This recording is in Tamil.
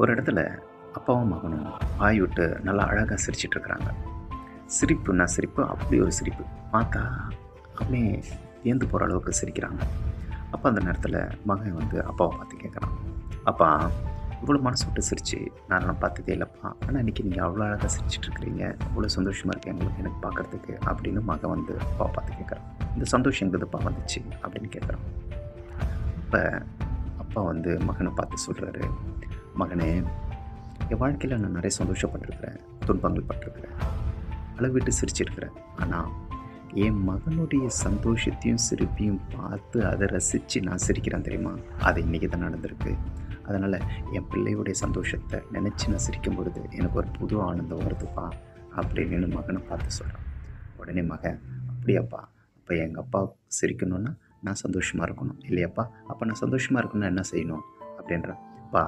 ஒரு இடத்துல அப்பாவும் மகனும் வாய் விட்டு நல்லா அழகாக சிரிச்சிட்டு இருக்கிறாங்க. சிரிப்புன்னா சிரிப்பு, அப்படி ஒரு சிரிப்பு. பார்த்தா அப்படியே வியந்து போகிற அளவுக்கு சிரிக்கிறாங்க. அப்போ அந்த நேரத்தில் மகன் வந்து அப்பாவை பார்த்து கேட்குறான், அப்பா, இவ்வளோ மனசு விட்டு சிரிச்சு நான் பார்த்ததே இல்லைப்பா, ஆனால் இன்றைக்கி நீங்கள் அவ்வளோ அழகாக சிரிச்சிட்டு இருக்கிறீங்க, அவ்வளோ சந்தோஷமாக இருக்கு எங்களுக்கு எனக்கு பார்க்குறதுக்கு அப்படின்னு மகன் வந்து அப்பாவை பார்த்து கேட்குறான். இந்த சந்தோஷம் எங்கேருந்துப்பா வந்துச்சு அப்படின்னு கேட்குறான். அப்போ அப்பா வந்து மகனை பார்த்து சொல்கிறாரு, மகனே, என் வாழ்க்கையில் நான் நிறைய சந்தோஷப்பட்டிருக்கிறேன், துன்பங்கள் பட்டிருக்கிறேன், அளவிட்டு சிரிச்சிருக்கிறேன். ஆனால் என் மகனுடைய சந்தோஷத்தையும் சிரிப்பையும் பார்த்து அதை ரசித்து நான் சிரிக்கிறேன் தெரியுமா, அது இன்றைக்கி தான் நடந்திருக்கு. அதனால் என் பிள்ளையுடைய சந்தோஷத்தை நினச்சி நான் சிரிக்கும் பொழுது எனக்கு ஒரு புது ஆனந்தம் வருதுப்பா அப்படின்னு மகனை பார்த்து சொல்கிறான். உடனே மகன், அப்படியாப்பா, அப்போ எங்கள் அப்பா சிரிக்கணுன்னா நான் சந்தோஷமாக இருக்கணும் இல்லையாப்பா, அப்போ நான் சந்தோஷமாக இருக்கணும்னா என்ன செய்யணும் அப்படின்றான். அப்பா,